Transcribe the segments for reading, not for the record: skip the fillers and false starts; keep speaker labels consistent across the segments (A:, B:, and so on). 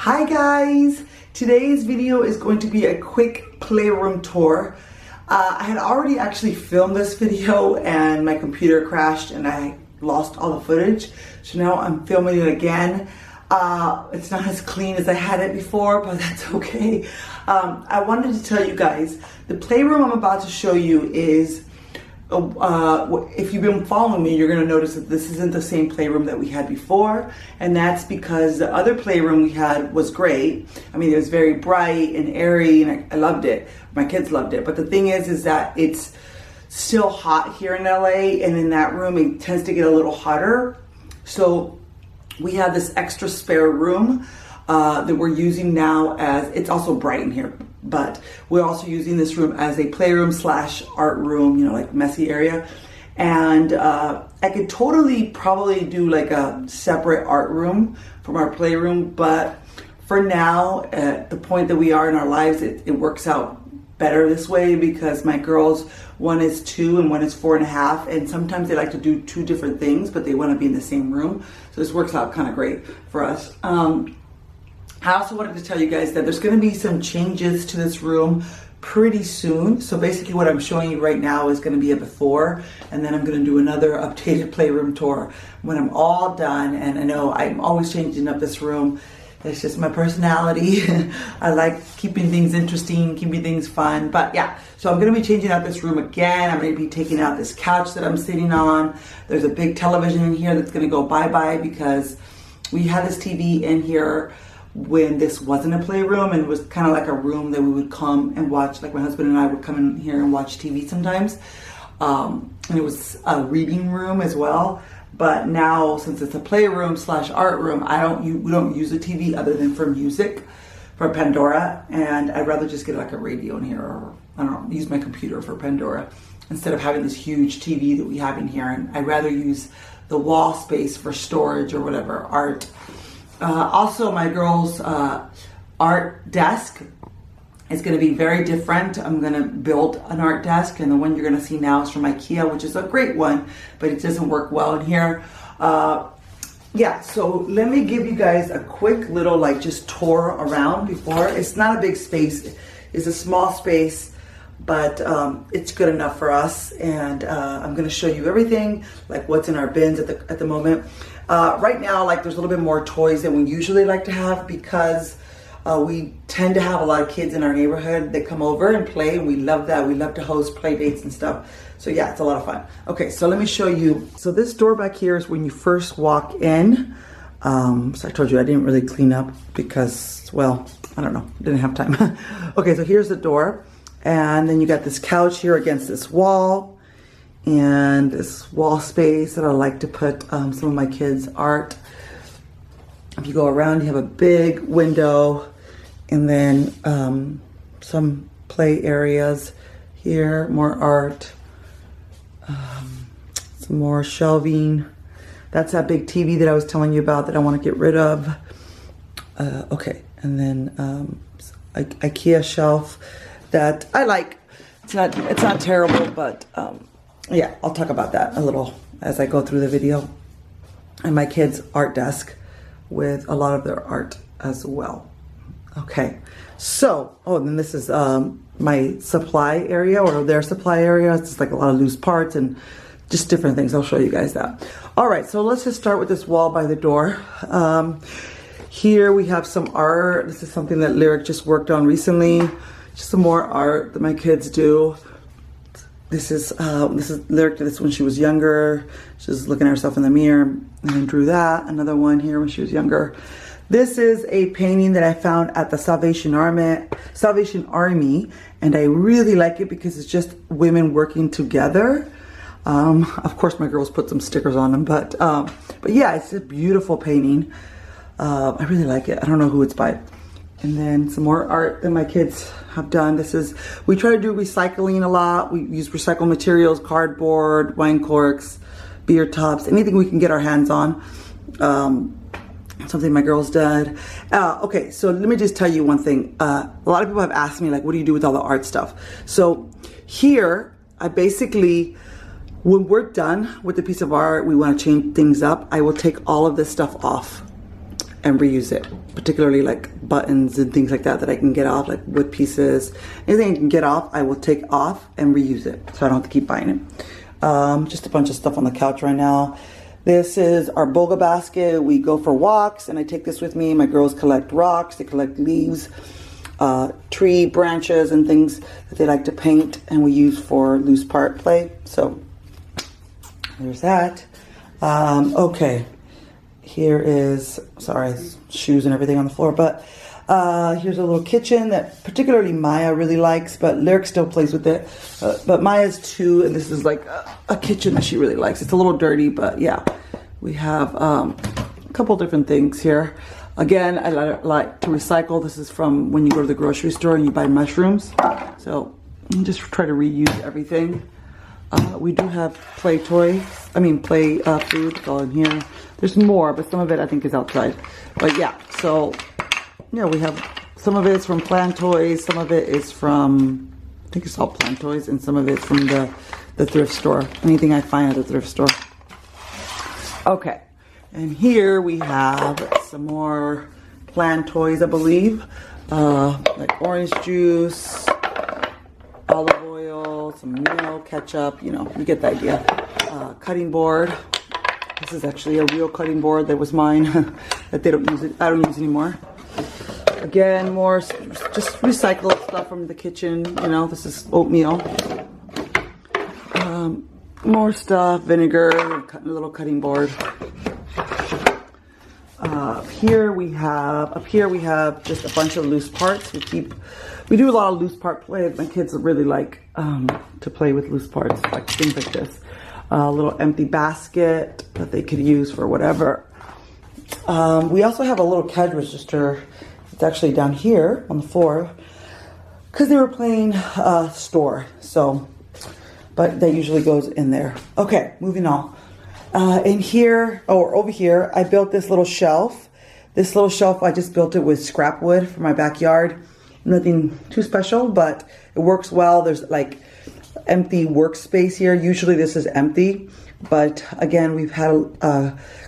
A: Hi guys! Today's video is going to be a quick playroom tour. I had already actually filmed this video and my computer crashed and I lost all the footage. So now I'm filming it again. It's not as clean as I had it before, but that's okay. I wanted to tell you guys, the playroom I'm about to show you is if you've been following me, you're going to notice that this isn't the same playroom that we had before, and that's because the other playroom we had was great. I mean, it was very bright and airy, and I loved it. My kids loved it. But the thing is that it's still hot here in LA, and in that room it tends to get a little hotter. So we have this extra spare room that we're using now as, it's also bright in here, but we're also using this room as a playroom slash art room, you know, like messy area. And I could totally probably do like a separate art room from our playroom, but for now, at the point that we are in our lives, it works out better this way because my girls, one is 2 and one is 4.5, and sometimes they like to do 2 different things, but they want to be in the same room. So this works out kind of great for us. I also wanted to tell you guys that there's going to be some changes to this room pretty soon. So basically what I'm showing you right now is going to be a before, and then I'm going to do another updated playroom tour when I'm all done. And I know I'm always changing up this room. It's just my personality. I like keeping things interesting, keeping things fun. But yeah, so I'm going to be changing out this room again. I'm going to be taking out this couch that I'm sitting on. There's a big television in here that's going to go bye-bye because we had this TV in here when this wasn't a playroom, and it was kind of like a room that we would come and watch. Like my husband and I would come in here and watch TV sometimes. And it was a reading room as well. But now, since it's a playroom slash art room, we don't use a TV other than for music, for Pandora. And I'd rather just get like a radio in here, or I don't know, use my computer for Pandora instead of having this huge TV that we have in here. And I'd rather use the wall space for storage or whatever, art. Also, my girls' art desk is going to be very different. I'm going to build an art desk, and the one you're going to see now is from IKEA, which is a great one, but it doesn't work well in here. Yeah, so let me give you guys a quick little just tour around before. It's not a big space. It's a small space, but it's good enough for us. And I'm going to show you everything, like what's in our bins at the moment. Right now, there's a little bit more toys than we usually like to have because we tend to have a lot of kids in our neighborhood that come over and play, and we love that. We love to host play dates and stuff. So yeah, it's a lot of fun. Okay, so let me show you. So this door back here is when you first walk in. So I told you I didn't really clean up because, well, I don't know, didn't have time. Okay, so here's the door. And then you got this couch here against this wall. And this wall space that I like to put some of my kids' art. If you go around, you have a big window, and then some play areas here, more art, some more shelving. That's that big TV that I was telling you about that I want to get rid of. Okay, and then IKEA shelf that I like. It's not terrible, but yeah, I'll talk about that a little as I go through the video. And my kids' art desk with a lot of their art as well. Okay, so, and then this is my supply area, or their supply area. It's just like a lot of loose parts and just different things. I'll show you guys that. All right, so let's just start with this wall by the door. Here we have some art. This is something that Lyric just worked on recently. Just some more art that my kids do. This is Lyric did this when she was younger. She was looking at herself in the mirror and drew that. Another one here when she was younger. This is a painting that I found at the Salvation Army, and I really like it because it's just women working together. Of course, my girls put some stickers on them, but yeah, it's a beautiful painting. I really like it. I don't know who it's by. And then some more art that my kids have done. We try to do recycling a lot. We use recycled materials, cardboard, wine corks, beer tops, anything we can get our hands on. Something my girls did. Okay, so let me just tell you one thing. A lot of people have asked me, what do you do with all the art stuff? So here, I basically, when we're done with the piece of art, we want to change things up, I will take all of this stuff off. and reuse it, particularly like buttons and things like that that I can get off, like wood pieces. Anything I can get off, I will take off and reuse it, so I don't have to keep buying it. Just a bunch of stuff on the couch right now. This is our boga basket. We go for walks, and I take this with me. My girls collect rocks, they collect leaves, tree branches, and things that they like to paint, and we use for loose part play. So there's that. Okay. Here is, sorry, shoes and everything on the floor, but here's a little kitchen that particularly Maya really likes, but Lyric still plays with it. But Maya's 2, and this is like a kitchen that she really likes. It's a little dirty, but yeah. We have a couple different things here. Again, I like to recycle. This is from when you go to the grocery store and you buy mushrooms. So you just try to reuse everything. We do have play food. It's all in here. There's more, but some of it I think is outside. But yeah, so yeah, we have some of it's from Plant Toys, some of it is from, I think it's all Plant Toys, and some of it's from the thrift store. Anything I find at the thrift store. Okay, and here we have some more Plant Toys, I believe, like orange juice, olive oil, some meal, ketchup. You know, you get the idea. Cutting board. This is actually a real cutting board that was mine that they don't use it. I don't use anymore. Again, more just recycled stuff from the kitchen. You know, this is oatmeal. More stuff, vinegar, a little cutting board. Up here we have just a bunch of loose parts. We do a lot of loose part play. My kids really like to play with loose parts, like things like this. A little empty basket that they could use for whatever. We also have a little cash register. It's actually down here on the floor because they were playing store. So, but that usually goes in there. Okay, moving on. In here, or over here, I built this little shelf. This little shelf, I just built it with scrap wood for my backyard. Nothing too special, but it works well. There's like empty workspace here. Usually this is empty, but again, we've had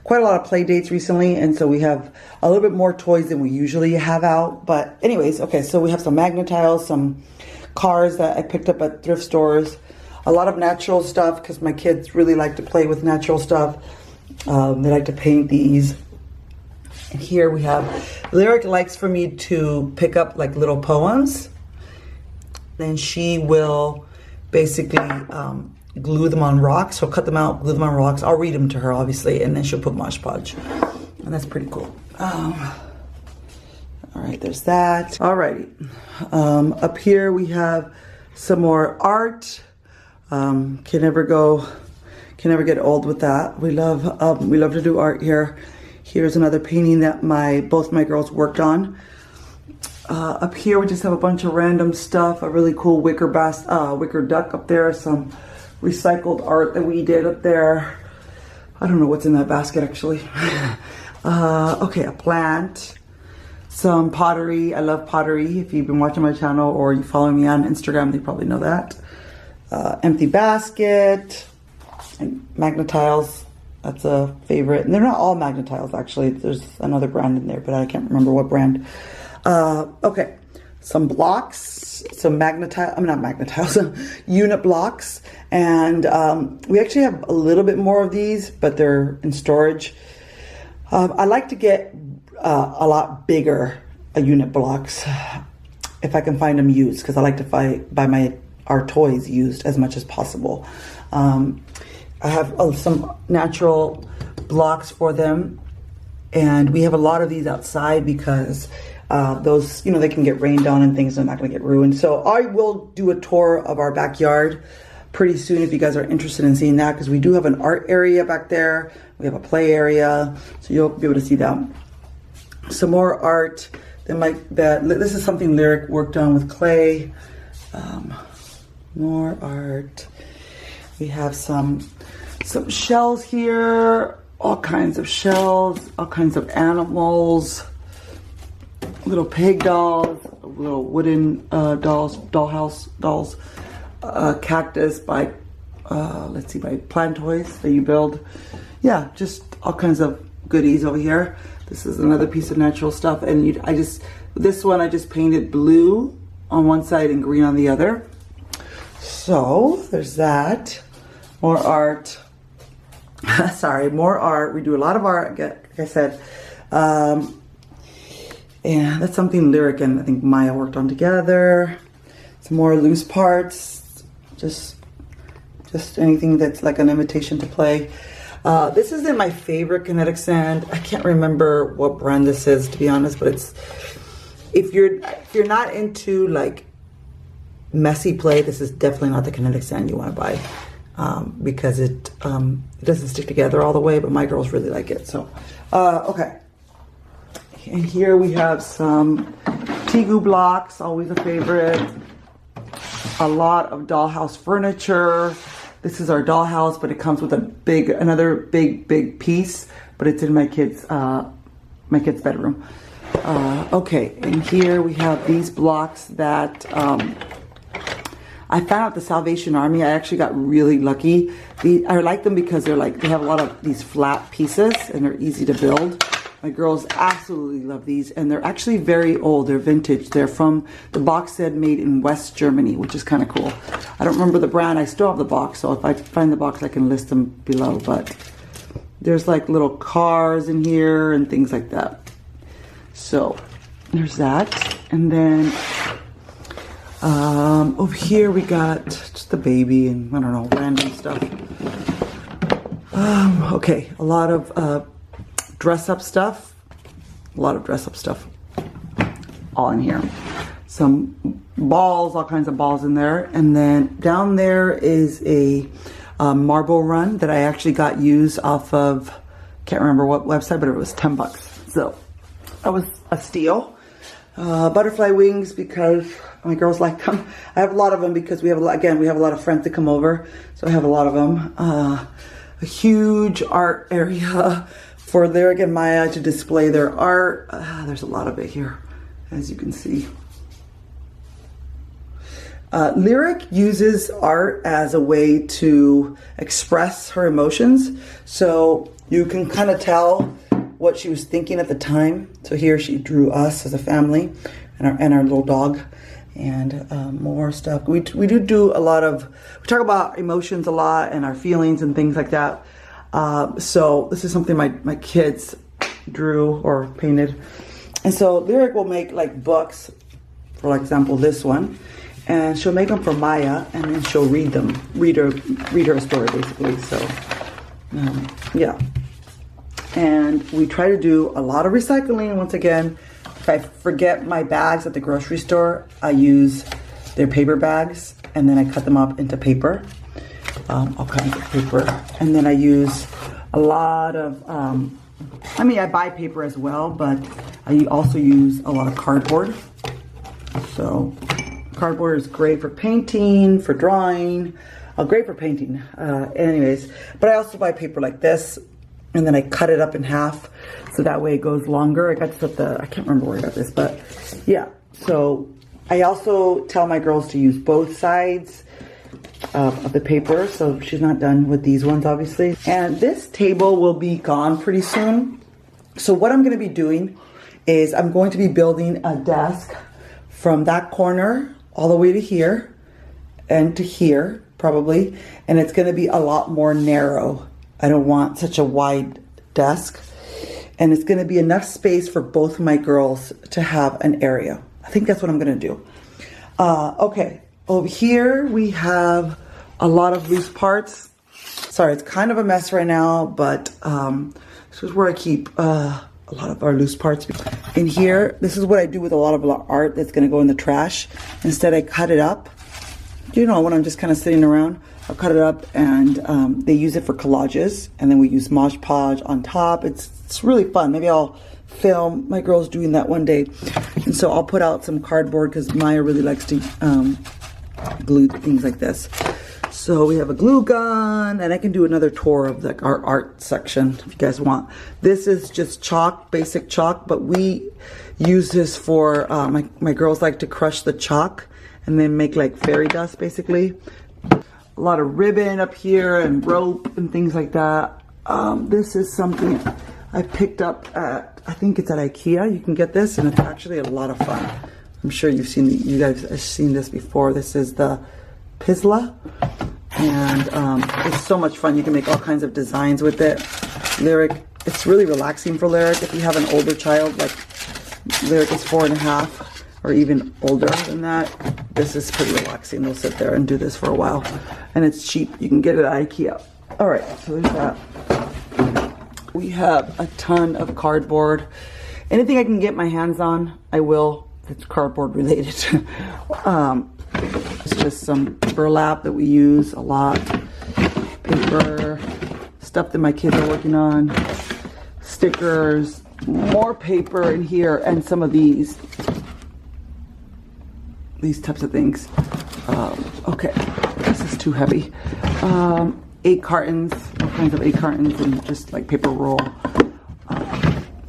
A: quite a lot of play dates recently, and so we have a little bit more toys than we usually have out. But anyways, okay, so we have some magnetiles, some cars that I picked up at thrift stores, a lot of natural stuff because my kids really like to play with natural stuff. They like to paint these. And here we have, Lyric likes for me to pick up like little poems. Then she will basically glue them on rocks. She'll cut them out, glue them on rocks. I'll read them to her, obviously, and then she'll put Mod Podge. And that's pretty cool. All right, there's that. Alrighty. Up here we have some more art. Can never get old with that. We love to do art here. Here's another painting that both my girls worked on. Up here we just have a bunch of random stuff. A really cool wicker duck up there. Some recycled art that we did up there. I don't know what's in that basket actually. Okay, a plant. Some pottery. I love pottery. If you've been watching my channel or you follow me on Instagram, you probably know that. Empty basket. And magnetiles. That's a favorite. And they're not all magnetiles actually. There's another brand in there, but I can't remember what brand. Okay, some blocks, some unit blocks, and we actually have a little bit more of these, but they're in storage. I like to get a lot bigger unit blocks if I can find them used, because I like to buy our toys used as much as possible. I have some natural blocks for them, and we have a lot of these outside because those, they can get rained on and things. They're not going to get ruined. So I will do a tour of our backyard pretty soon if you guys are interested in seeing that, because we do have an art area back there. We have a play area, so you'll be able to see that. Some more art. This is something Lyric worked on with clay. More art. We have some shells here. All kinds of shells. All kinds of animals. Little pig dolls, little wooden dollhouse dolls, cactus by Plant Toys that you build. Yeah, just all kinds of goodies over here. This is another piece of natural stuff, and this one I just painted blue on one side and green on the other. So there's that. More art. Sorry, more art. We do a lot of art, like I said. And that's something Lyric and I think Maya worked on together. Some more loose parts. Just anything that's like an invitation to play. This isn't my favorite kinetic sand. I can't remember what brand this is, to be honest, but it's, if you're not into like messy play, this is definitely not the kinetic sand you want to buy, because it doesn't stick together all the way, but my girls really like it. So okay, and here we have some Tegu blocks, always a favorite. A lot of dollhouse furniture. This is our dollhouse, but it comes with another big piece, but it's in my kids' bedroom. Okay, and here we have these blocks that I found at the Salvation Army. I actually got really lucky. I like them because they have a lot of these flat pieces and they're easy to build. My girls absolutely love these, and they're actually very old. They're vintage. They're from, the box said made in West Germany, which is kind of cool. I don't remember the brand. I still have the box, so if I find the box, I can list them below. But there's like little cars in here and things like that. So there's that. And then over here we got just the baby and I don't know, random stuff. Okay, a lot of dress-up stuff. A lot of dress-up stuff. All in here. Some balls, all kinds of balls in there. And then down there is a marble run that I actually got used off of, can't remember what website, but it was 10 bucks. So that was a steal. Butterfly wings because my girls like them. I have a lot of them because we have a lot of friends that come over. So I have a lot of them. A huge art area for Lyric and Maya to display their art. There's a lot of it here, as you can see. Lyric uses art as a way to express her emotions. So you can kind of tell what she was thinking at the time. So here she drew us as a family and our little dog and more stuff. We do a lot of, we talk about emotions a lot and our feelings and things like that. So this is something my kids drew or painted. And so Lyric will make like books, for example, this one, and she'll make them for Maya and then she'll read them, read her a story basically. So yeah. And we try to do a lot of recycling. Once again, if I forget my bags at the grocery store, I use their paper bags and then I cut them up into paper. All kinds of paper, and then I use a lot of I buy paper as well, but I also use a lot of cardboard. So cardboard is great for painting, for drawing, great for painting, anyways. But I also buy paper like this, and then I cut it up in half so that way it goes longer. I got this at I can't remember where I got this, but yeah. So I also tell my girls to use both sides of the paper, so she's not done with these ones obviously. And this table will be gone pretty soon. So what I'm going to be doing is I'm going to be building a desk from that corner all the way to here and to here probably, and it's going to be a lot more narrow. I don't want such a wide desk, and it's going to be enough space for both of my girls to have an area. I think that's what I'm going to do. Okay. Over here, we have a lot of loose parts. Sorry, it's kind of a mess right now, but this is where I keep a lot of our loose parts. In here, this is what I do with a lot of art that's going to go in the trash. Instead, I cut it up. You know, when I'm just kind of sitting around, I'll cut it up, and they use it for collages, and then we use Mod Podge on top. It's really fun. Maybe I'll film my girls doing that one day. And so I'll put out some cardboard because Maya really likes to glue things like this. So we have a glue gun, and I can do another tour of our art section if you guys want. This is just chalk, basic chalk, but we use this for, my girls like to crush the chalk and then make like fairy dust basically. A lot of ribbon up here and rope and things like that. This is something, I picked up at, I think it's at IKEA. You can get this, and it's actually a lot of fun. I'm sure you guys have seen this before. This is the Pizla, and it's so much fun. You can make all kinds of designs with it. Lyric, it's really relaxing for Lyric. If you have an older child, like Lyric is 4.5 or even older than that, this is pretty relaxing. They'll sit there and do this for a while, and it's cheap. You can get it at IKEA. All right, so there's that. We have a ton of cardboard. Anything I can get my hands on, I will. It's cardboard related. It's just some burlap that we use a lot. Paper, stuff that my kids are working on. Stickers, more paper in here, and some of these types of things. Okay, this is too heavy. 8 cartons, all kinds of 8 cartons, and just like paper roll.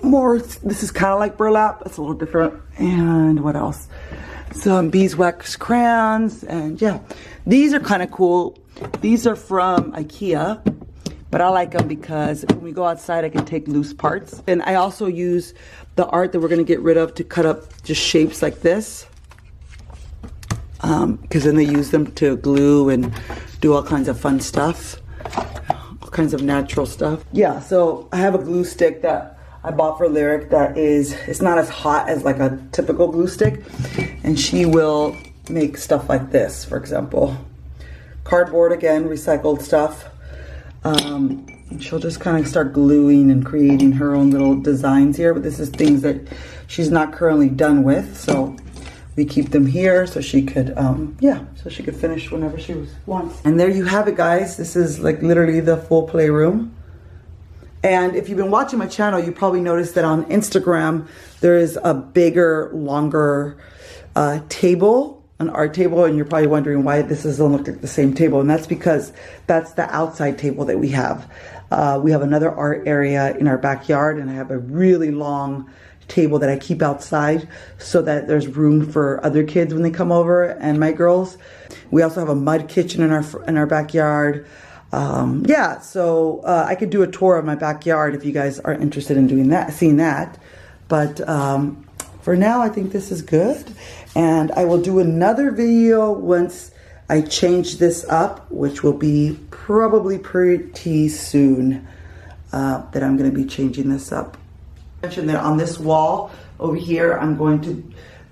A: More, this is kind of like burlap, it's a little different. And what else? Some beeswax crayons, and yeah, these are kind of cool. These are from IKEA, but I like them because when we go outside, I can take loose parts. And I also use the art that we're gonna get rid of to cut up just shapes like this. Because then they use them to glue and do all kinds of fun stuff, all kinds of natural stuff. Yeah, so I have a glue stick that I bought for Lyric that it's not as hot as like a typical glue stick, and she will make stuff like this, for example. Cardboard, again, recycled stuff. And she'll just kind of start gluing and creating her own little designs here, but this is things that she's not currently done with, so we keep them here so she could, so she could finish whenever she wants. And there you have it, guys. This is like literally the full playroom. And if you've been watching my channel, you probably noticed that on Instagram, there is a bigger, longer table, an art table, and you're probably wondering why this doesn't look like the same table. And that's because that's the outside table that we have. We have another art area in our backyard, and I have a really long table that I keep outside so that there's room for other kids when they come over, and my girls. We also have a mud kitchen in our backyard. So I could do a tour of my backyard if you guys are interested in doing that, seeing that. But for now, I think this is good, and I will do another video once I change this up, which will be probably pretty soon that I'm going to be changing this up. Mentioned that on this wall over here, I'm going to,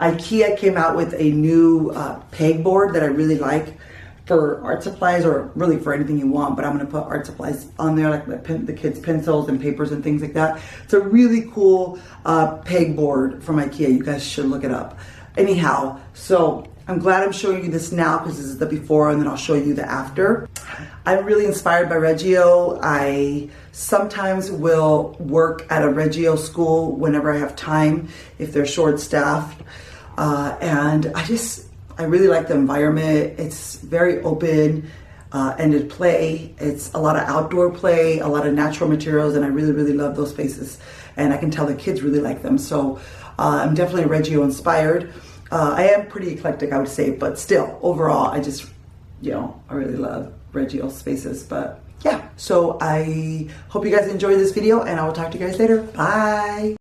A: IKEA came out with a new pegboard that I really like for art supplies, or really for anything you want, but I'm going to put art supplies on there, like the kids' pencils and papers and things like that. It's a really cool pegboard from IKEA. You guys should look it up. Anyhow, so I'm glad I'm showing you this now because this is the before, and then I'll show you the after. I'm really inspired by Reggio. I sometimes will work at a Reggio school whenever I have time, if they're short-staffed. And I really like the environment. It's very open-ended play. It's a lot of outdoor play, a lot of natural materials, and I really, really love those spaces. And I can tell the kids really like them. So I'm definitely Reggio inspired. I am pretty eclectic, I would say, but still, overall, I just, I really love Reggio spaces. But yeah, so I hope you guys enjoyed this video, and I will talk to you guys later. Bye.